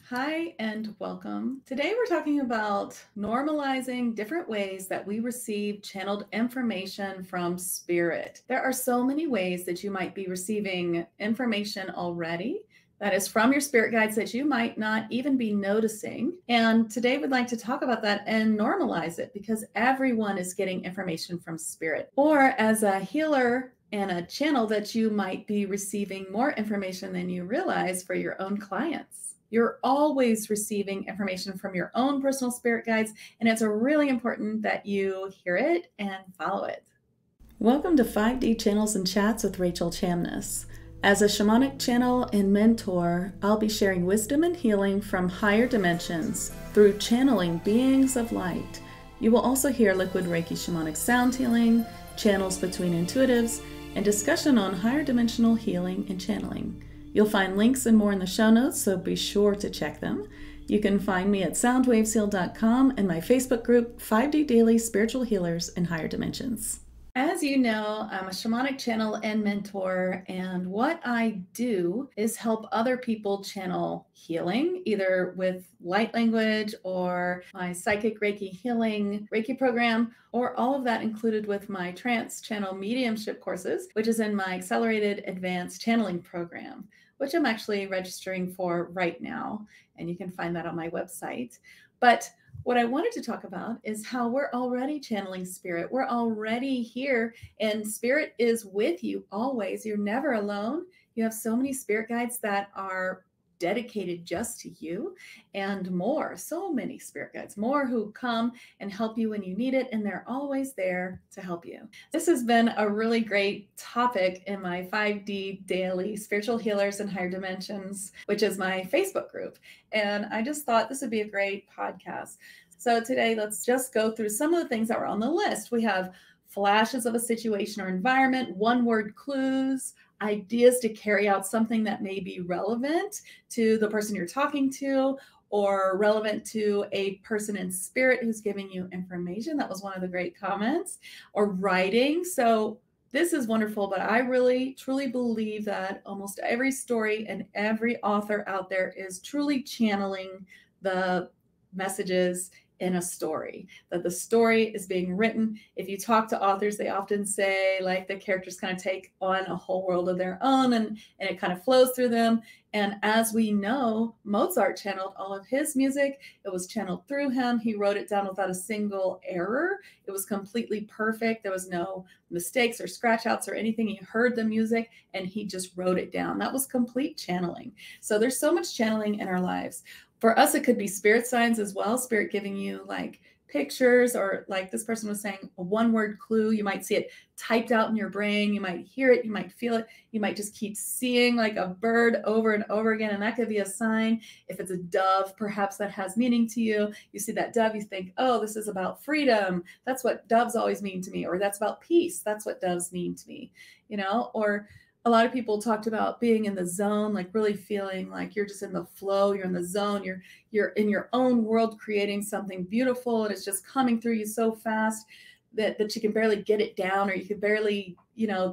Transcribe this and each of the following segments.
Hi and welcome. Today we're talking about normalizing different ways that we receive channeled information from spirit. There are so many ways that you might be receiving information already that is from your spirit guides that you might not even be noticing. And today we'd like to talk about that and normalize it because everyone is getting information from spirit. Or as a healer and a channel that you might be receiving more information than you realize for your own clients. You're always receiving information from your own personal spirit guides, and it's really important that you hear it and follow it. Welcome to 5D Channels and Chats with Rachel Chamness. As a shamanic channel and mentor, I'll be sharing wisdom and healing from higher dimensions through channeling beings of light. You will also hear liquid Reiki shamanic sound healing, channels between intuitives, and discussion on higher dimensional healing and channeling. You'll find links and more in the show notes, so be sure to check them. You can find me at soundwavesheal.com and my Facebook group, 5D Daily Spiritual Healers in Higher Dimensions. As you know, I'm a shamanic channel and mentor, and what I do is help other people channel healing, either with light language or my psychic Reiki healing Reiki program, or all of that included with my trance channel mediumship courses, which is in my accelerated advanced channeling program, which I'm actually registering for right now. And you can find that on my website. But what I wanted to talk about is how we're already channeling spirit. We're already here, and spirit is with you always. You're never alone. You have so many spirit guides that are dedicated just to you, and more, so many spirit guides, more who come and help you when you need it, and they're always there to help you. This has been a really great topic in my 5D Daily Spiritual Healers in Higher Dimensions, which is my Facebook group. And I just thought this would be a great podcast. So today, let's just go through some of the things that were on the list. We have flashes of a situation or environment, one-word clues, ideas to carry out something that may be relevant to the person you're talking to or relevant to a person in spirit who's giving you information. That was one of the great comments. Or writing. So this is wonderful, but I really, truly believe that almost every story and every author out there is truly channeling the messages in a story, that the story is being written. If you talk to authors, they often say like the characters kind of take on a whole world of their own and it kind of flows through them. And as we know, Mozart channeled all of his music. It was channeled through him. He wrote it down without a single error. It was completely perfect. There was no mistakes or scratch outs or anything. He heard the music and he just wrote it down. That was complete channeling. So there's so much channeling in our lives. For us, it could be spirit signs as well, spirit giving you like pictures, or like this person was saying, a one-word clue. You might see it typed out in your brain. You might hear it. You might feel it. You might just keep seeing like a bird over and over again. And that could be a sign. If it's a dove, perhaps that has meaning to you. You see that dove, you think, oh, this is about freedom. That's what doves always mean to me. Or that's about peace. That's what doves mean to me, or a lot of people talked about being in the zone, like really feeling like you're just in the flow, you're in the zone, you're in your own world creating something beautiful, and it's just coming through you so fast that you can barely get it down, or you can barely,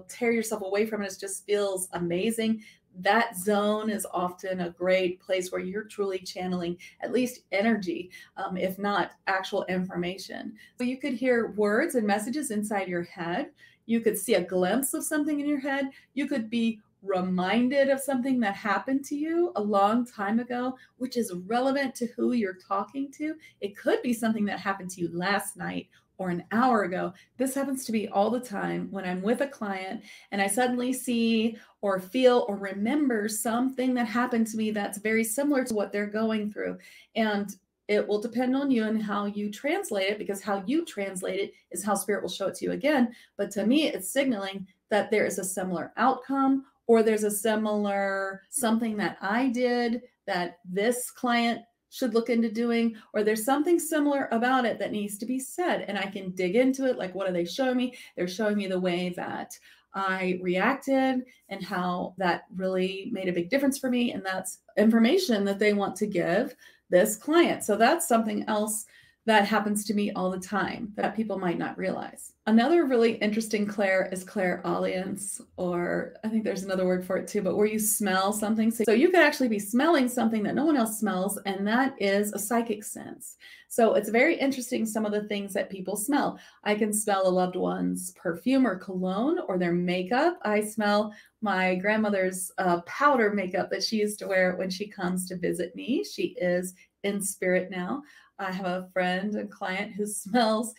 tear yourself away from it. It just feels amazing. That zone is often a great place where you're truly channeling at least energy, if not actual information. So you could hear words and messages inside your head. You could see a glimpse of something in your head. You could be reminded of something that happened to you a long time ago, which is relevant to who you're talking to. It could be something that happened to you last night or an hour ago. This happens to me all the time when I'm with a client and I suddenly see or feel or remember something that happened to me that's very similar to what they're going through. And it will depend on you and how you translate it, because how you translate it is how spirit will show it to you again. But to me, it's signaling that there is a similar outcome, or there's a similar something that I did that this client should look into doing, or there's something similar about it that needs to be said. And I can dig into it. Like, what are they showing me? They're showing me the way that I reacted and how that really made a big difference for me. And that's information that they want to give this client. So that's something else That happens to me all the time that people might not realize. Another really interesting clair is clairaudience, or I think there's another word for it too, but where you smell something. So you could actually be smelling something that no one else smells, and that is a psychic sense. So it's very interesting, some of the things that people smell. I can smell a loved one's perfume or cologne or their makeup. I smell my grandmother's powder makeup that she used to wear when she comes to visit me. She is in spirit now. I have a friend and client who smells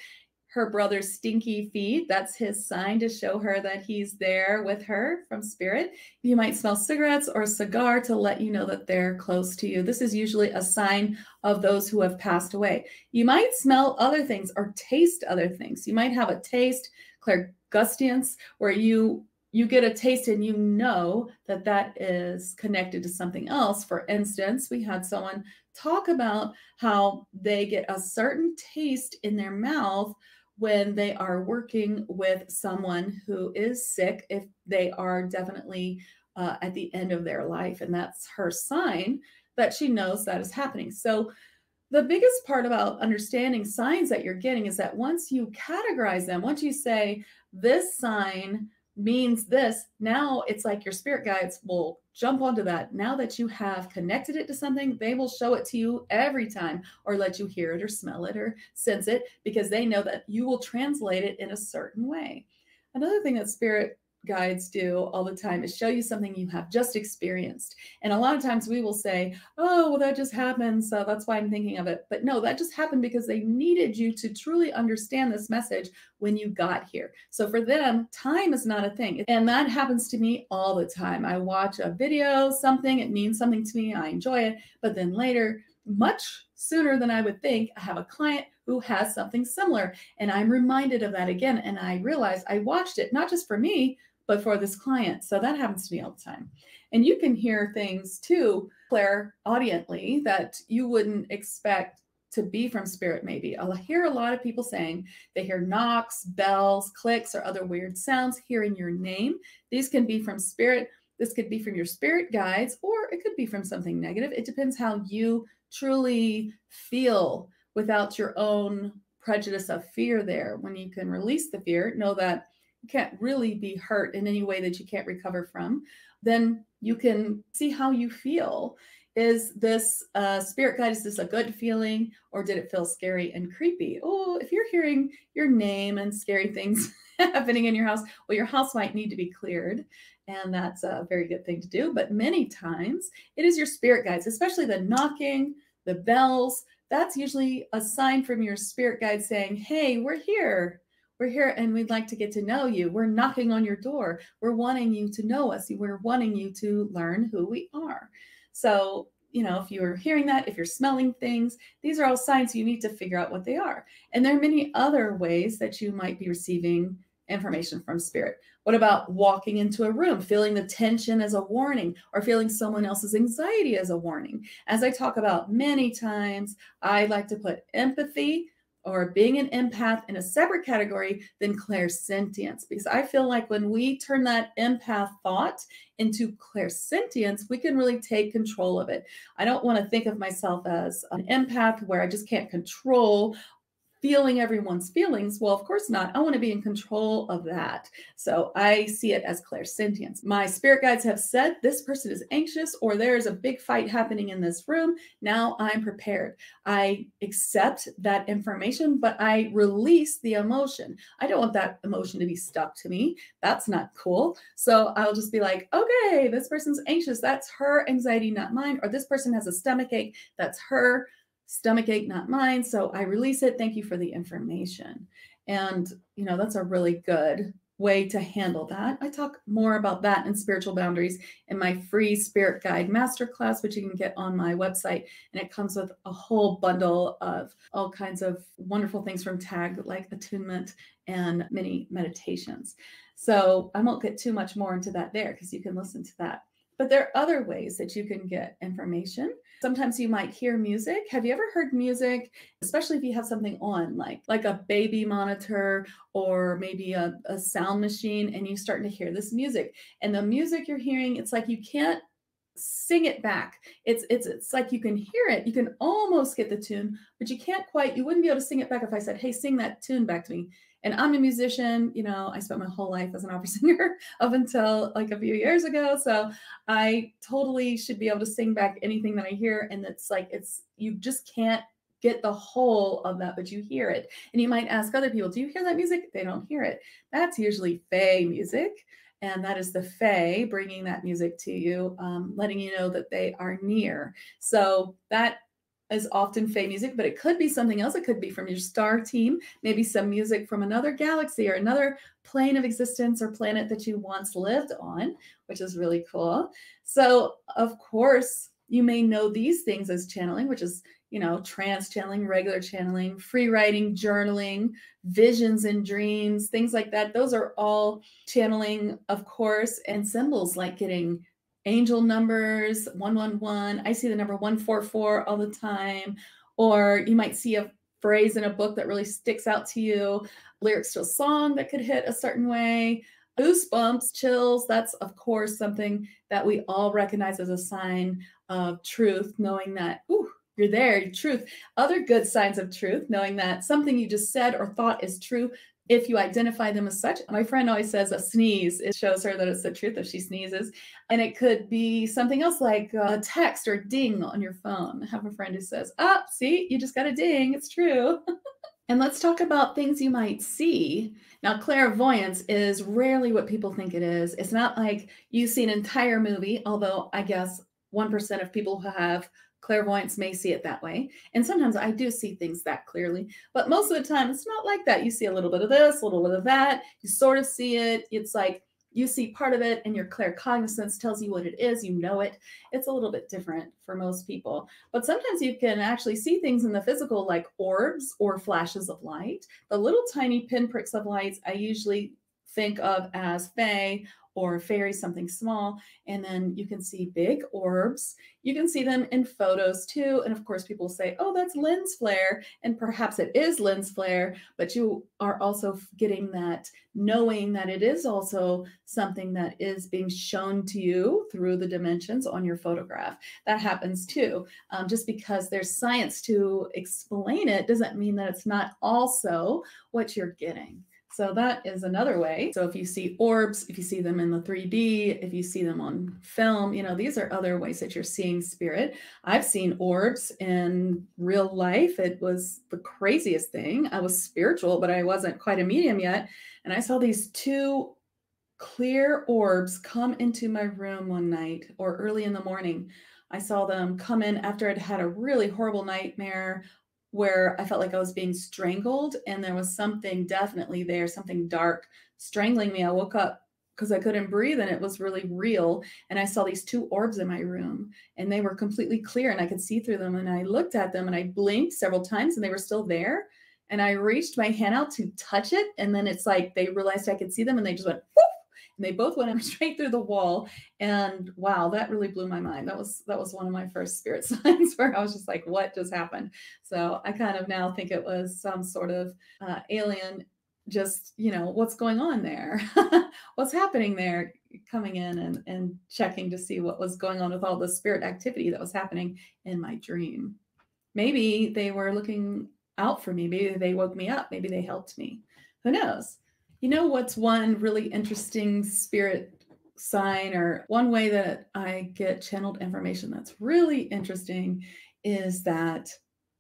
her brother's stinky feet. That's his sign to show her that he's there with her from spirit. You might smell cigarettes or a cigar to let you know that they're close to you. This is usually a sign of those who have passed away. You might smell other things or taste other things. You might have a taste, clairgustance, where you get a taste and you know that that is connected to something else. For instance, we had someone talk about how they get a certain taste in their mouth when they are working with someone who is sick, if they are definitely at the end of their life. And that's her sign that she knows that is happening. So the biggest part about understanding signs that you're getting is that once you categorize them, once you say this sign means this, now it's like your spirit guides will jump onto that. Now that you have connected it to something, they will show it to you every time, or let you hear it or smell it or sense it, because they know that you will translate it in a certain way. Another thing that spirit guides do all the time is show you something you have just experienced. And a lot of times we will say, oh, well, that just happened, so that's why I'm thinking of it. But no, that just happened because they needed you to truly understand this message when you got here. So for them, time is not a thing. And that happens to me all the time. I watch a video, something, it means something to me, I enjoy it, but then later, much sooner than I would think, I have a client who has something similar, and I'm reminded of that again, and I realize I watched it not just for me, but for this client. So that happens to me all the time. And you can hear things too, clairaudiently, that you wouldn't expect to be from spirit. Maybe I'll hear a lot of people saying they hear knocks, bells, clicks, or other weird sounds, hearing your name. These can be from spirit. This could be from your spirit guides, or it could be from something negative. It depends how you truly feel without your own prejudice of fear there. When you can release the fear, know that you can't really be hurt in any way that you can't recover from, then you can see how you feel. Is this spirit guide, is this a good feeling, or did it feel scary and creepy? Oh, if you're hearing your name and scary things happening in your house, well, your house might need to be cleared. And that's a very good thing to do. But many times it is your spirit guides, especially the knocking, the bells. That's usually a sign from your spirit guide saying, hey, we're here. We're here and we'd like to get to know you. We're knocking on your door. We're wanting you to know us. We're wanting you to learn who we are. So, if you're hearing that, if you're smelling things, these are all signs you need to figure out what they are. And there are many other ways that you might be receiving information from spirit. What about walking into a room, feeling the tension as a warning, or feeling someone else's anxiety as a warning? As I talk about many times, I like to put empathy or being an empath in a separate category than clairsentience, because I feel like when we turn that empath thought into clairsentience, we can really take control of it. I don't want to think of myself as an empath where I just can't control feeling everyone's feelings. Well, of course not. I want to be in control of that. So I see it as clairsentience. My spirit guides have said this person is anxious, or there's a big fight happening in this room. Now I'm prepared. I accept that information, but I release the emotion. I don't want that emotion to be stuck to me. That's not cool. So I'll just be like, okay, this person's anxious. That's her anxiety, not mine. Or this person has a stomach ache. That's her stomach ache, not mine. So I release it. Thank you for the information. And, that's a really good way to handle that. I talk more about that in Spiritual Boundaries in my free Spirit Guide Masterclass, which you can get on my website. And it comes with a whole bundle of all kinds of wonderful things from TAG, like attunement and many meditations. So I won't get too much more into that there, because you can listen to that. But there are other ways that you can get information. Sometimes you might hear music. Have you ever heard music, especially if you have something on, like a baby monitor or maybe a sound machine, and you start to hear this music? And the music you're hearing, it's like you can't sing it back. It's like you can hear it, you can almost get the tune, but you can't quite, you wouldn't be able to sing it back if I said, hey, sing that tune back to me. And I'm a musician, you know, I spent my whole life as an opera singer up until like a few years ago. So I totally should be able to sing back anything that I hear. And it's like, you just can't get the whole of that, but you hear it. And you might ask other people, do you hear that music? They don't hear it. That's usually Fae music. And that is the Fae bringing that music to you, letting you know that they are near. So that is often Fae music, but it could be something else. It could be from your star team, maybe some music from another galaxy or another plane of existence or planet that you once lived on, which is really cool. So of course, you may know these things as channeling, which is, you know, trance channeling, regular channeling, free writing, journaling, visions and dreams, things like that. Those are all channeling, of course, and symbols like getting angel numbers, 111. I see the number 144 all the time. Or you might see a phrase in a book that really sticks out to you, lyrics to a song that could hit a certain way. Goosebumps, chills, that's of course something that we all recognize as a sign of truth, knowing that, ooh, you're there, truth. Other good signs of truth, knowing that something you just said or thought is true if you identify them as such. My friend always says a sneeze, it shows her that it's the truth if she sneezes. And it could be something else like a text or ding on your phone. I have a friend who says, see, you just got a ding, it's true. And let's talk about things you might see. Now, clairvoyance is rarely what people think it is. It's not like you see an entire movie, although I guess 1% of people who have clairvoyance may see it that way. And sometimes I do see things that clearly, but most of the time it's not like that. You see a little bit of this, a little bit of that. You sort of see it. It's like you see part of it and your claircognizance tells you what it is. You know it. It's a little bit different for most people. But sometimes you can actually see things in the physical like orbs or flashes of light. The little tiny pinpricks of lights I usually think of as Fae or fairy, something small. And then you can see big orbs. You can see them in photos too. And of course, people say, oh, that's lens flare. And perhaps it is lens flare, but you are also getting that knowing that it is also something that is being shown to you through the dimensions on your photograph. That happens too. Just because there's science to explain it doesn't mean that it's not also what you're getting. So that is another way. So if you see orbs, if you see them in the 3D, if you see them on film, you know, these are other ways that you're seeing spirit. I've seen orbs in real life. It was the craziest thing. I was spiritual, but I wasn't quite a medium yet. And I saw these two clear orbs come into my room one night or early in the morning. I saw them come in after I'd had a really horrible nightmare where I felt like I was being strangled and there was something definitely there, something dark strangling me. I woke up because I couldn't breathe and it was really real. And I saw these two orbs in my room and they were completely clear and I could see through them. And I looked at them and I blinked several times and they were still there. And I reached my hand out to touch it. And then it's like they realized I could see them and they just went, whoop! And they both went straight through the wall. And wow, that really blew my mind. That was one of my first spirit signs where I was just like, what just happened? So I kind of now think it was some sort of alien, just, you know, what's going on there? What's happening there? Coming in and checking to see what was going on with all the spirit activity that was happening in my dream. Maybe they were looking out for me. Maybe they woke me up. Maybe they helped me. Who knows? You know what's one really interesting spirit sign or one way that I get channeled information that's really interesting is that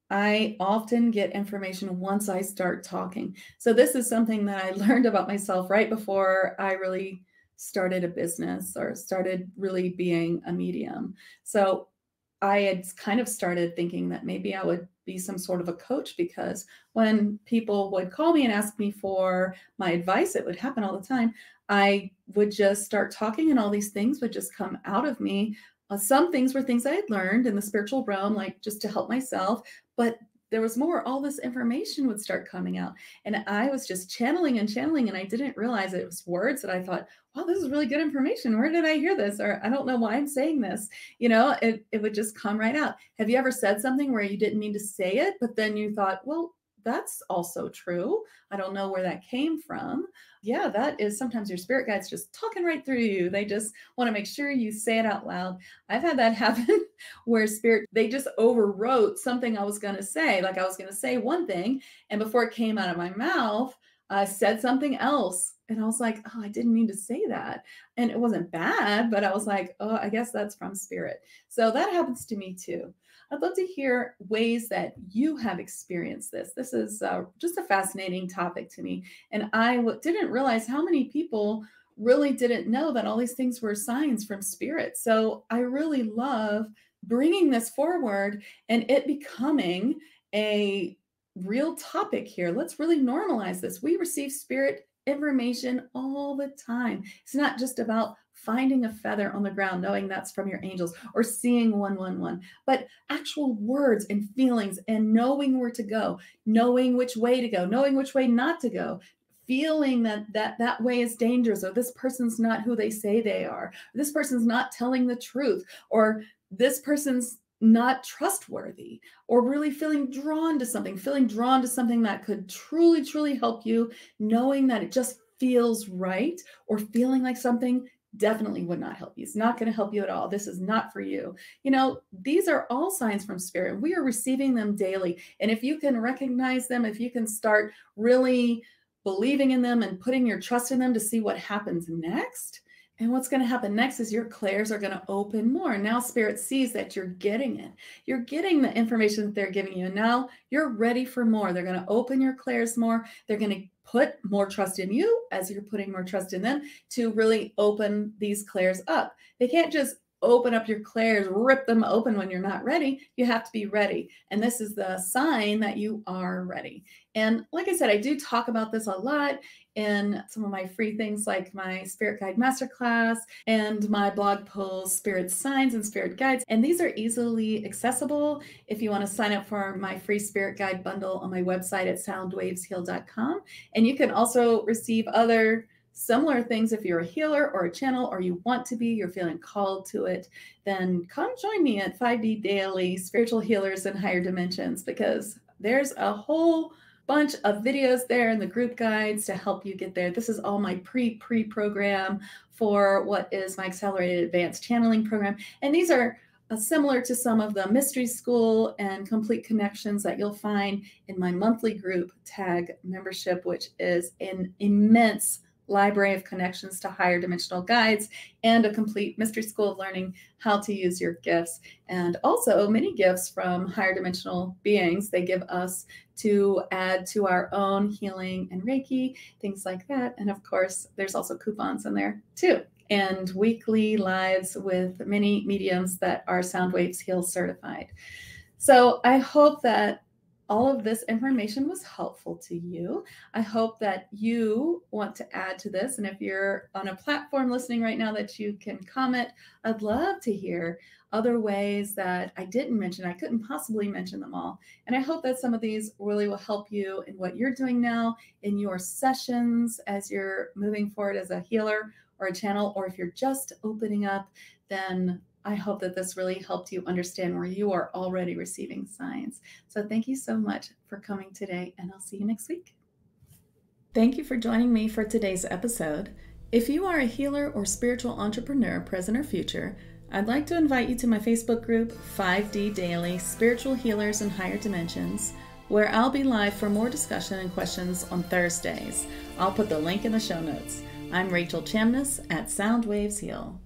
I often get information once I start talking. So this is something that I learned about myself right before I really started a business or started really being a medium. So I had kind of started thinking that maybe I would be some sort of a coach because when people would call me and ask me for my advice, it would happen all the time. I would just start talking and all these things would just come out of me. Some things were things I had learned in the spiritual realm, like just to help myself, but there was more. All this information would start coming out and I was just channeling and I didn't realize it was words that I thought, wow, this is really good information. Where did I hear this? Or I don't know why I'm saying this. You know, it would just come right out. Have you ever said something where you didn't mean to say it, but then you thought, well, that's also true. I don't know where that came from. Yeah, that is sometimes your spirit guides just talking right through you. They just want to make sure you say it out loud. I've had that happen where spirit, they just overwrote something I was going to say. Like I was going to say one thing, and before it came out of my mouth, I said something else. And I was like, oh, I didn't mean to say that. And it wasn't bad, but I was like, oh, I guess that's from spirit. So that happens to me too. I'd love to hear ways that you have experienced this. This is just a fascinating topic to me. And I didn't realize how many people really didn't know that all these things were signs from spirit. So I really love bringing this forward and it becoming a real topic here. Let's really normalize this. We receive spirit information all the time. It's not just about finding a feather on the ground, knowing that's from your angels, or seeing 111, but actual words and feelings and knowing where to go, knowing which way to go, knowing which way not to go, feeling that way is dangerous, or this person's not who they say they are, or this person's not telling the truth, or this person's not trustworthy, or really feeling drawn to something that could truly, truly help you, knowing that it just feels right, or feeling like something definitely would not help you. It's not going to help you at all. This is not for you. You know, these are all signs from spirit. We are receiving them daily. And if you can recognize them, if you can start really believing in them and putting your trust in them to see what happens next. And what's going to happen next is your clairs are going to open more. Now spirit sees that you're getting it. You're getting the information that they're giving you. And now you're ready for more. They're going to open your clairs more. They're going to put more trust in you as you're putting more trust in them to really open these clairs up. They can't just open up your clairs, rip them open when you're not ready. You have to be ready. And this is the sign that you are ready. And like I said, I do talk about this a lot in some of my free things like my Spirit Guide Masterclass and my blog posts, Spirit Signs and Spirit Guides. And these are easily accessible if you want to sign up for my free Spirit Guide bundle on my website at soundwavesheal.com. And you can also receive other similar things if you're a healer or a channel, or you want to be, you're feeling called to it, then come join me at 5D Daily Spiritual Healers in Higher Dimensions, because there's a whole bunch of videos there in the group guides to help you get there. This is all my pre-program for what is my accelerated advanced channeling program. And these are similar to some of the mystery school and complete connections that you'll find in my monthly group TAG membership, which is an immense library of connections to higher dimensional guides and a complete mystery school of learning how to use your gifts, and also many gifts from higher dimensional beings they give us to add to our own healing and Reiki, things like that. And of course, there's also coupons in there too, and weekly lives with many mediums that are Soundwaves Heal certified. So I hope that all of this information was helpful to you. I hope that you want to add to this. And if you're on a platform listening right now that you can comment, I'd love to hear other ways that I didn't mention. I couldn't possibly mention them all. And I hope that some of these really will help you in what you're doing now in your sessions as you're moving forward as a healer or a channel, or if you're just opening up, then I hope that this really helped you understand where you are already receiving signs. So thank you so much for coming today, and I'll see you next week. Thank you for joining me for today's episode. If you are a healer or spiritual entrepreneur, present or future, I'd like to invite you to my Facebook group, 5D Daily Spiritual Healers in Higher Dimensions, where I'll be live for more discussion and questions on Thursdays. I'll put the link in the show notes. I'm Rachel Chamness at Soundwaves Heal.